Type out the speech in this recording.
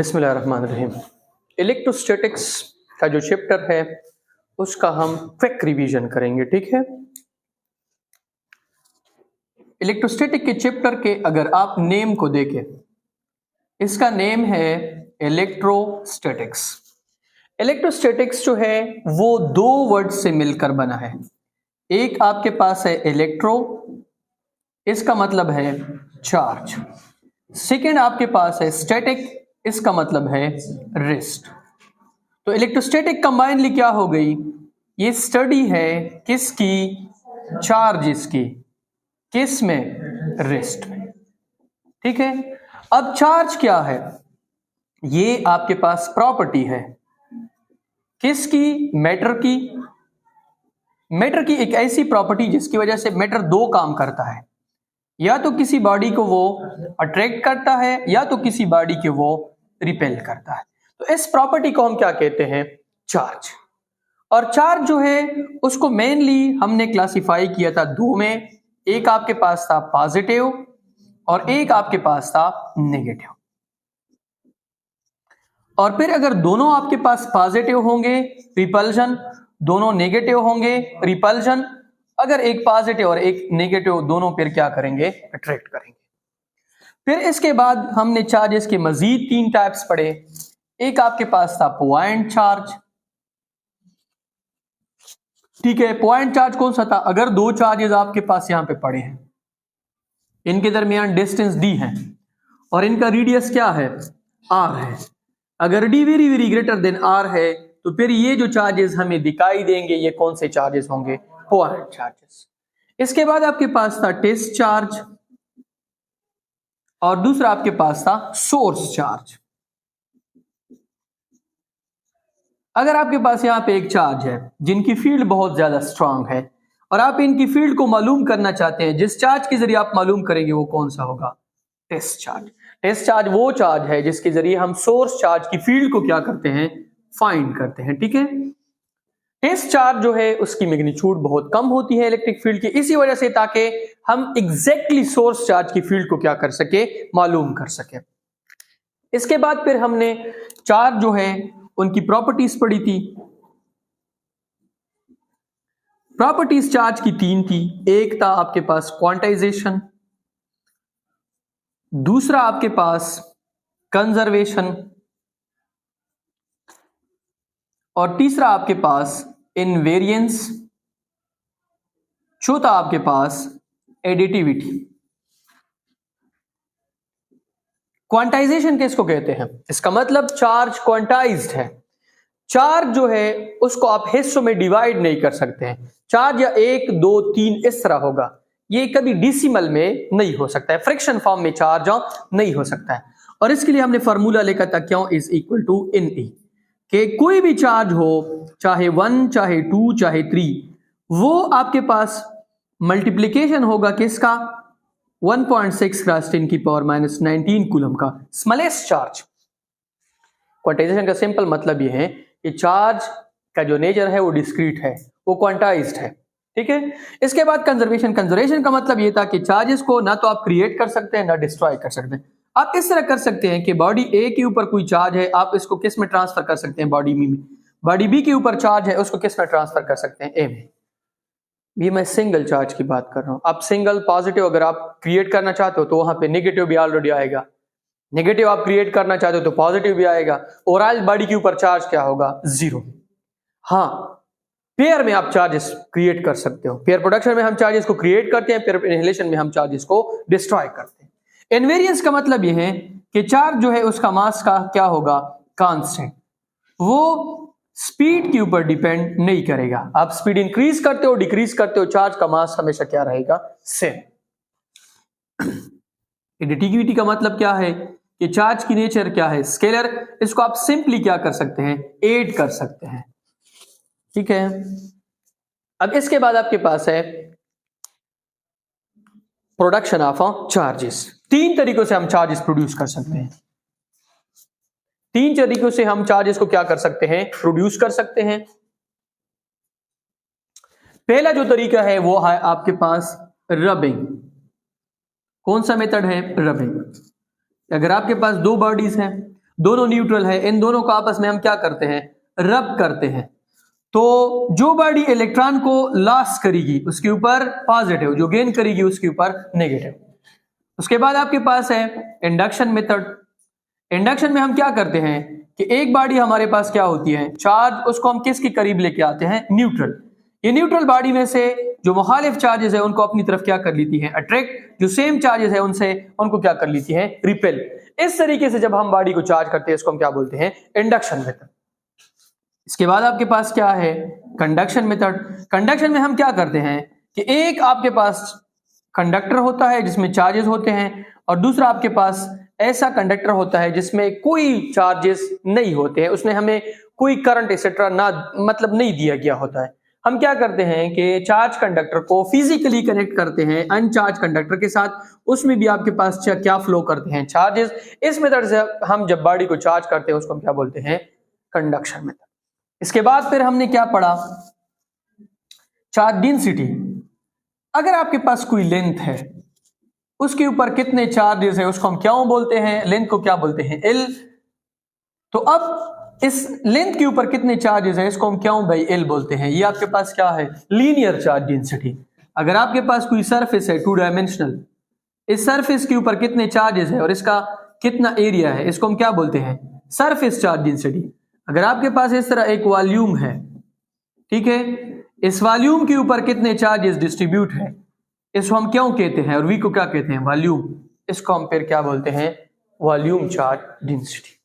बिस्मिल्लाहिर्रहमानिर्रहीम। इलेक्ट्रोस्टैटिक्स का जो चैप्टर है उसका हम क्विक रिवीजन करेंगे, ठीक है। इलेक्ट्रोस्टैटिक के चैप्टर के अगर आप नेम को देखें, इसका नेम है इलेक्ट्रोस्टैटिक्स। इलेक्ट्रोस्टैटिक्स जो है वो दो वर्ड से मिलकर बना है। एक आपके पास है इलेक्ट्रो, इसका मतलब है चार्ज। सेकेंड आपके पास है स्टैटिक, इसका मतलब है रेस्ट। तो इलेक्ट्रोस्टैटिक कंबाइनली क्या हो गई, ये स्टडी है किसकी, चार्जेस की। किस में, रेस्ट में, ठीक है। अब चार्ज क्या है, ये आपके पास प्रॉपर्टी है किसकी, मैटर की। मैटर की एक ऐसी प्रॉपर्टी जिसकी वजह से मैटर दो काम करता है, या तो किसी बॉडी को वो अट्रैक्ट करता है या तो किसी बॉडी के वो रिपेल करता है। तो इस प्रॉपर्टी को हम क्या कहते हैं, चार्ज। और चार्ज जो है उसको मेनली हमने क्लासिफाई किया था दो में, एक आपके पास था पॉजिटिव और एक आपके पास था नेगेटिव। और फिर अगर दोनों आपके पास पॉजिटिव होंगे रिपल्जन, दोनों नेगेटिव होंगे रिपल्जन। अगर एक पॉजिटिव और एक नेगेटिव, दोनों फिर क्या करेंगे, अट्रैक्ट करेंगे। फिर इसके बाद हमने चार्जेस के मजीद तीन टाइप्स पढ़े। एक आपके पास था पॉइंट चार्ज, ठीक है। पॉइंट चार्ज कौन सा था, अगर दो चार्जेस आपके पास यहां पे पड़े हैं, इनके दरमियान डिस्टेंस डी है और इनका रेडियस क्या है, आर है। अगर D very very greater than R है तो फिर ये जो चार्जेस हमें दिखाई देंगे ये कौन से चार्जेस होंगे, पॉइंट चार्जेस। इसके बाद आपके पास था टेस्ट चार्ज और दूसरा आपके पास था सोर्स चार्ज। अगर आपके पास यहां पे एक चार्ज है जिनकी फील्ड बहुत ज्यादा स्ट्रांग है और आप इनकी फील्ड को मालूम करना चाहते हैं, जिस चार्ज के जरिए आप मालूम करेंगे वो कौन सा होगा, टेस्ट चार्ज। टेस्ट चार्ज वो चार्ज है जिसके जरिए हम सोर्स चार्ज की फील्ड को क्या करते हैं, फाइंड करते हैं, ठीक है। टेस्ट चार्ज जो है उसकी मैग्नीट्यूड बहुत कम होती है इलेक्ट्रिक फील्ड की, इसी वजह से ताकि हम एग्जैक्टली सोर्स चार्ज की फील्ड को क्या कर सके, मालूम कर सके। इसके बाद फिर हमने चार्ज जो है उनकी प्रॉपर्टीज पढ़ी थी। प्रॉपर्टीज चार्ज की तीन थी। एक था आपके पास क्वांटाइजेशन, दूसरा आपके पास कंजर्वेशन और तीसरा आपके पास इनवेरियंस, चौथा आपके पास एडिटिविटी। क्वांटाइजेशन किसको कहते हैं, इसका मतलब चार्ज क्वांटाइज्ड है। चार्ज जो है उसको आप हिस्सों में डिवाइड नहीं कर सकते हैं। चार्ज या एक दो तीन इस तरह होगा, ये कभी डिसिमल में नहीं हो सकता है, फ्रैक्शन फॉर्म में चार्ज नहीं हो सकता है। और इसके लिए हमने फार्मूला लिखा था क्यों, इज इक्वल टू इन ई, कि कोई भी चार्ज हो, चाहे 1 चाहे 2 चाहे 3, वो आपके पास मल्टीप्लीकेशन होगा किसका, 1.6 × 10⁻⁻19 कूलम का स्मॉलेस्ट चार्ज। क्वांटाइजेशन का सिंपल मतलब यह है कि चार्ज का जो नेचर है वो डिस्क्रीट है, वो क्वांटाइज्ड है, ठीक है। इसके बाद कंजर्वेशन। कंजर्वेशन का मतलब यह था कि चार्जेस को ना तो आप क्रिएट कर सकते हैं ना डिस्ट्रॉय कर सकते हैं। आप इस तरह कर सकते हैं कि बॉडी ए के ऊपर कोई चार्ज है, आप इसको किस में ट्रांसफर कर सकते हैं, बॉडी बी में। बॉडी बी के ऊपर चार्ज है, उसको किस में ट्रांसफर कर सकते हैं, ए में। ये मैं सिंगल चार्ज की बात कर रहा हूं। आप सिंगल पॉजिटिव अगर आप क्रिएट करना चाहते हो तो वहां पे नेगेटिव भी ऑलरेडी आएगा, नेगेटिव आप क्रिएट करना चाहते हो तो पॉजिटिव भी आएगा। ओवरऑल बॉडी के ऊपर चार्ज क्या होगा, 0। हाँ, पेयर में आप चार्जेस क्रिएट कर सकते हो। पेयर प्रोडक्शन में हम चार्जेस को क्रिएट करते हैं, पेयर इनहेलेशन में हम चार्जेस को डिस्ट्रॉय करते हैं। इनवेरियंस का मतलब यह है कि चार्ज जो है उसका मास का क्या होगा, कांस्टेंट। वो स्पीड के ऊपर डिपेंड नहीं करेगा। आप स्पीड इंक्रीज करते हो डिक्रीज करते हो, चार्ज का मास हमेशा क्या रहेगा, सेम। एडिटिविटी का मतलब क्या है कि चार्ज की नेचर क्या है, स्केलर। इसको आप सिंपली क्या कर सकते हैं, ऐड कर सकते हैं, ठीक है। अब इसके बाद आपके पास है प्रोडक्शन ऑफ चार्जेस। तीन तरीकों से हम चार्जेस प्रोड्यूस कर सकते हैं। तीन तरीकों से हम चार्जेस को क्या कर सकते हैं, प्रोड्यूस कर सकते हैं। पहला जो तरीका है वो है आपके पास रबिंग। कौन सा मेथड है, रबिंग। अगर आपके पास दो बॉडीज हैं दोनों न्यूट्रल है, इन दोनों को आपस में हम क्या करते हैं, रब करते हैं। तो जो बॉडी इलेक्ट्रॉन को लॉस करेगी उसके ऊपर पॉजिटिव, जो गेन करेगी उसके ऊपर नेगेटिव। उसके बाद आपके पास है इंडक्शन मेथड। इंडक्शन में हम क्या करते हैं कि एक बॉडी हमारे पास क्या होती है, चार्ज, उसको हम किसके करीब लेके आते हैं, न्यूट्रल। ये न्यूट्रल बॉडी में से जो मुखालिफ चार्जेस है उनको अपनी तरफ क्या कर लेती है, अट्रैक्ट, जो सेम चार्जेस है उनसे उनको क्या कर लेती है, रिपेल। इस तरीके से जब हम बॉडी को चार्ज करते हैं इसको हम क्या बोलते हैं, इंडक्शन मेथड। इसके बाद आपके पास क्या है, कंडक्शन मेथड। कंडक्शन में हम क्या करते हैं कि एक आपके पास कंडक्टर होता है जिसमें चार्जेस होते हैं, और दूसरा आपके पास ऐसा कंडक्टर होता है जिसमें कोई चार्जेस नहीं होते हैं, उसमें हमें कोई करंट एक्सेट्रा ना मतलब नहीं दिया गया होता है। हम क्या करते हैं कि चार्ज कंडक्टर को फिजिकली कनेक्ट करते हैं अनचार्ज कंडक्टर के साथ, उसमें भी आपके पास क्या फ्लो करते हैं, चार्जेस। इस मेथड से हम जब बॉडी को चार्ज करते हैं उसको हम क्या बोलते हैं, कंडक्शन मेथड। इसके बाद फिर हमने क्या पढ़ा, चार्ज डेंसिटी। अगर आपके पास कोई लेंथ है उसके ऊपर कितने चार्जेस है उसको हम क्या बोलते हैं, लेंथ को क्या बोलते हैं, एल। तो अब इस लेंथ के ऊपर कितने चार्जेस है इसको हम क्या बाई एल बोलते हैं। ये आपके पास क्या है, लीनियर चार्ज डेंसिटी। अगर आपके पास कोई सरफेस है 2 डायमेंशनल, इस सरफेस के ऊपर कितने चार्जेस है और इसका कितना एरिया है, इसको हम क्या बोलते हैं, सरफेस चार्ज डेंसिटी। अगर आपके पास इस तरह एक वॉल्यूम है, ठीक है, इस वॉल्यूम के ऊपर कितने चार्जेस डिस्ट्रीब्यूट है, इसको हम क्यों कहते हैं, और वी को क्या कहते हैं, वॉल्यूम। इसको हम फिर क्या बोलते हैं, वॉल्यूम चार्ज डेंसिटी।